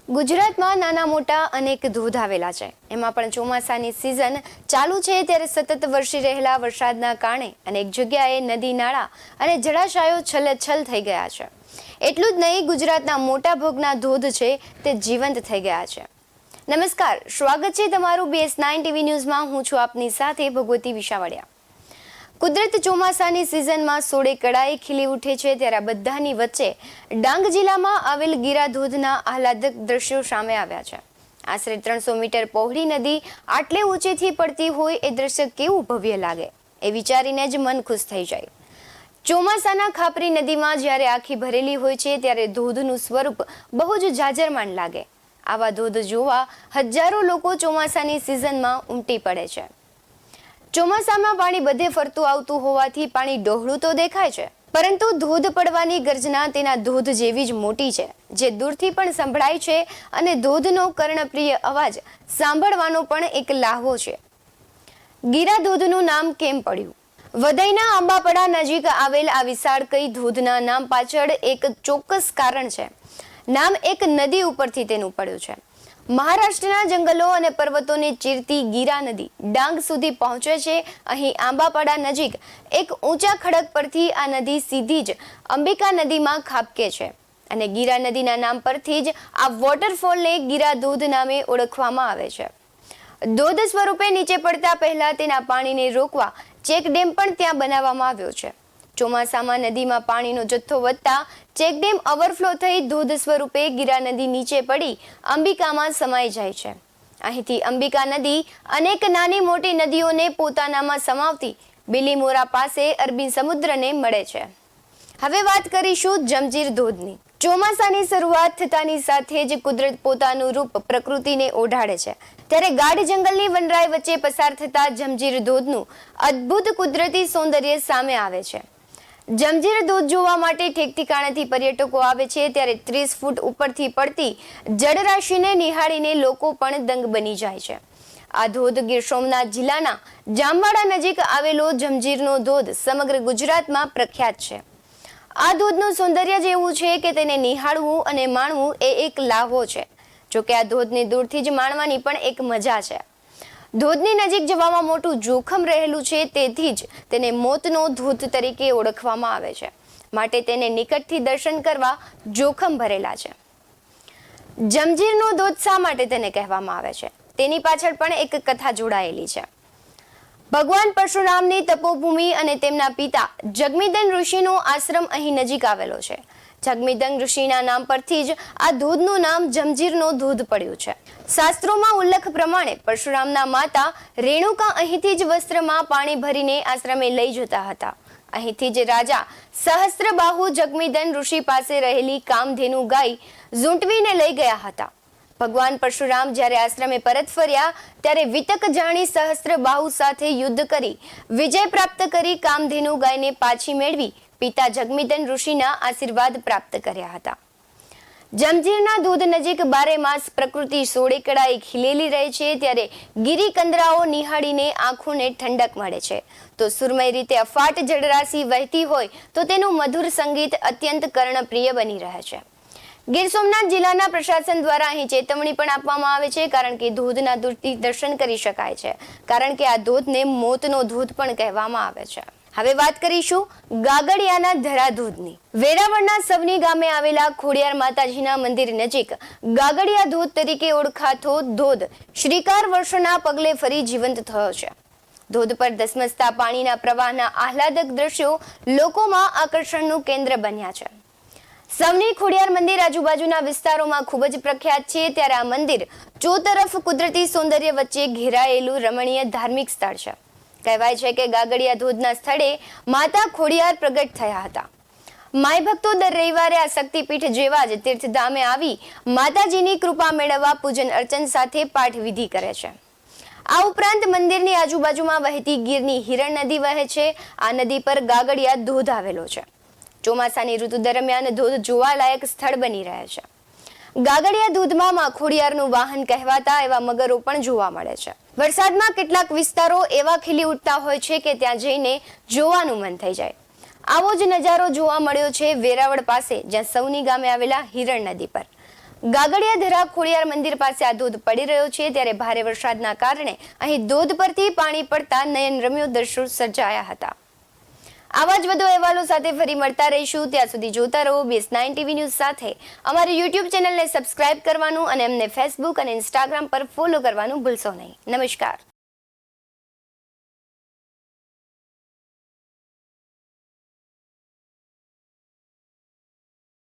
ગુજરાતમાં નાના મોટા અનેક ધોધ આવેલા છે. એમાં પણ ચોમાસાની સિઝન ચાલુ છે ત્યારે સતત વરસી રહેલા વરસાદના કારણે અનેક જગ્યાએ નદી નાળા અને જળાશયો છલછલ થઈ ગયા છે. એટલું જ નહીં, ગુજરાતના મોટા ભાગના ધોધ છે તે જીવંત થઈ ગયા છે. નમસ્કાર, સ્વાગત છે તમારું BS9 TV ન્યૂઝમાં. હું છું આપની સાથે ભગવતી વિશાવડિયા. કુદરત ચોમાસાની સિઝનમાં સોળે કળાએ ખીલી ઉઠે છે ત્યારે આ બધાની વચ્ચે ડાંગ જિલ્લામાં આવેલ ગીરા ધોધના આહલાદક દ્રશ્યો સામે આવ્યા છે. આશરે 300 મીટર પહોળી નદી આટલે ઊંચેથી પડતી હોય એ દ્રશ્ય કેવું ભવ્ય લાગે એ વિચારીને જ મન ખુશ થઈ જાય. ચોમાસાના ખાપરી નદીમાં જ્યારે આખી ભરેલી હોય છે ત્યારે ધોધનું સ્વરૂપ બહુ જ જાજરમાન લાગે. આવા ધોધ જોવા હજારો લોકો ચોમાસાની સિઝનમાં ઉમટી પડે છે. ચોમાસામાં પાણી બધે ફરતું આવતું હોવાથી પાણી ડહોળું તો દેખાય છે, પરંતુ ધોધ પડવાની ગર્જના તેના ધોધ જેવી જ મોટી છે, જે દૂરથી પણ સંભળાય છે અને ધોધનો કર્ણપ્રિય અવાજ સાંભળવાનો પણ એક લાહવો છે. ગીરા ધોધનું નામ કેમ પડ્યું? વઘઈના આંબાપડા નજીક આવેલ આ વિશાળ કઈ ધોધના નામ પાછળ એક ચોક્કસ કારણ છે. નામ એક નદી ઉપરથી તેનું પડ્યું છે. મહારાષ્ટ્રના જંગલો અને પર્વતોને ચીરતી ગીરા નદી ડાંગ સુધી પહોંચે છે. અહીં આંબાપડા નજીક એક ઊંચા ખડક પરથી આ નદી સીધી જ અંબિકા નદીમાં ખાબકે છે અને ગીરા નદીના નામ પરથી જ આ વોટરફોલને ગીરા ધોધ નામે ઓળખવામાં આવે છે. ધોધ સ્વરૂપે નીચે પડતા પહેલા તેના પાણીને રોકવા ચેકડેમ પણ ત્યાં બનાવવામાં આવ્યો છે. ચોમાસામાં નદીમાં પાણીનો જથ્થો વધતા ચેકડેમ ઓવરફ્લો થઈ ધોધ સ્વરૂપે ગીરા નદી નીચે પડી અંબિકામાં સમાઈ જાય છે. અહીંથી અંબિકા નદી અનેક નાની મોટી નદીઓને પોતાનામાં સમાવતી બિલીમોરા પાસે અરબી સમુદ્રને મળે છે. હવે વાત કરીશું જંજીર ધોધની. ચોમાસાની શરૂઆત થતાની સાથે જ કુદરત પોતાનું રૂપ પ્રકૃતિને ઓઢાડે છે ત્યારે ગાઢ જંગલની વનરાય વચ્ચે પસાર થતા જંજીર ધોધનું અદ્ભુત કુદરતી સૌંદર્ય સામે આવે છે. જંજીર ધોધ જોવા માટે ઠેક ઠેકાણેથી પર્યટકો આવે છે ત્યારે 30 ફૂટ ઉપરથી પડતી જળરાશિને નિહાળીને લોકો પણ દંગ બની જાય છે. આ ધોધ ગીર સોમનાથ જિલ્લાના જામવાડા નજીક આવેલો જંજીરનો ધોધ સમગ્ર ગુજરાતમાં પ્રખ્યાત છે. આ ધોધનું સૌંદર્ય જ એવું છે કે તેને નિહાળવું અને માણવું એ એક લાહવો છે. જોકે આ ધોધને દૂરથી જ માણવાની પણ એક મજા છે. ધોધની નજીક જવામાં મોટું જોખમ રહેલું છે, તેથી જ તેને મોતનો ધોધ તરીકે ઓળખવામાં આવે છે. માટે તેને નિકટથી દર્શન કરવા જોખમ ભરેલા છે. જંજીરનો ધોધ શા માટે તેને કહેવામાં આવે છે તેની પાછળ પણ એક કથા જોડાયેલી છે. ભગવાન પરશુરામની તપોભૂમિ અને તેમના પિતા જગમીદન ઋષિનો આશ્રમ અહીં નજીક આવેલો છે. જગમીદન ઋષિના નામ પરથી જ આ ધોધનું નામ જંજીરનો ધોધ પડ્યું છે. શાસ્ત્રોમાં ઉલ્લેખ પ્રમાણે પરશુરામના માતા રેણુકા અહીંથી જ વસ્ત્રમાં પાણી ભરીને આશ્રમે લઈ જતા હતા. અહીંથી જ રાજા સહસ્ત્રબાહુ જગમીદન ઋષિ પાસે રહેલી કામધેનુ ગાય ઝૂંટવીને લઈ ગયા હતા. ભગવાન પરશુરામ જ્યારે આશ્રમે પરત ફર્યા ત્યારે વિતક જાણી સહસ્ત્રબાહુ સાથે યુદ્ધ કરી વિજય પ્રાપ્ત કરી કામધેનુ ગાયને પાછી મેળવી પિતા જગમીદન ઋષિના આશીર્વાદ પ્રાપ્ત કર્યા હતા. જંજીરના ધોધ નજીક 12 માસ પ્રકૃતિ સોળે કળાએ ખીલેલી રહે છે ત્યારે ગીરી કંદરાઓ નિહાળીને આંખોને ઠંડક મળે છે. તો સુરમય રીતે અફાટ જળરાશિ વહેતી હોય તો તેનું મધુર સંગીત અત્યંત કર્ણપ્રિય બની રહે છે. ગીર સોમનાથ જિલ્લાના પ્રશાસન દ્વારા અહીં ચેતવણી પણ આપવામાં આવે છે, કારણ કે ધોધના દૂરથી દર્શન કરી શકાય છે, કારણ કે આ ધોધને મોતનો ધોધ પણ કહેવામાં આવે છે. હવે વાત કરીશું ગાગડિયાના ધરા ધોધની. વેરાવળના સવની ગામે આવેલા ખોડિયાર માતાજીના મંદિર નજીક ગાગડિયા ધોધ તરીકે ઓળખાતો ધોધ શ્રીકાર વર્ષના પગલે ફરી જીવંત થયો છે. ધોધ પર ધસમસતા પાણીના પ્રવાહના આહલાદક દ્રશ્યો લોકોમાં આકર્ષણનું કેન્દ્ર બન્યા છે. સવની ખોડિયાર મંદિર આજુબાજુના વિસ્તારોમાં ખૂબ જ પ્રખ્યાત છે ત્યારે આ મંદિર ચોતરફ કુદરતી સૌંદર્ય વચ્ચે ઘેરાયેલું રમણીય ધાર્મિક સ્થળ છે. કહેવાય છે કે ગાગડિયા ધોધના સ્થળે માતા ખોડિયાર પ્રગટ થયા હતા. માય ભક્તો દર રવિવારે આ શક્તિપીઠ જેવા જ તીર્થધામે આવી માતાજીની કૃપા મેળવવા પૂજન અર્ચન સાથે પાઠ વિધિ કરે છે. આ ઉપરાંત મંદિરની આજુબાજુમાં વહેતી ગીરની હિરણ નદી વહે છે. આ નદી પર ગાગડિયા ધોધ આવેલો છે. ચોમાસાની ઋતુ દરમિયાન ધોધ જોવાલાયક સ્થળ બની રહે છે. ગાગડિયા ધોધમાં ખોડિયારનું વાહન કહેવાતા એવા મગરો પણ જોવા મળે છે. વરસાદમાં કેટલાક વિસ્તારો એવા ખીલી ઉઠતા હોય છે કે ત્યાં જઈને જોવાનું મન થઈ જાય. આવો જ નજારો જોવા મળ્યો છે વેરાવળ પાસે, જ્યાં સવની ગામે આવેલા હિરણ નદી પર. ગાગડિયાધરા ખોડિયાર મંદિર પાસે આ ધોધ પડી રહ્યો છે ત્યારે ભારે વરસાદના કારણે અહીં ધોધ પરથી પાણી પડતા નયનરમ્ય દ્રશ્યો સર્જાયા હતા. આવા જ વધુ અહેવાલો સાથે ફરી મળતા રહીશું. ત્યાં સુધી જોતા રહો BS9 TV ન્યૂઝ સાથે. અમારી YouTube ચેનલને સબસ્ક્રાઇબ કરવાનું અને અમને Facebook અને Instagram પર ફોલો કરવાનું ભૂલશો નહીં. નમસ્કાર.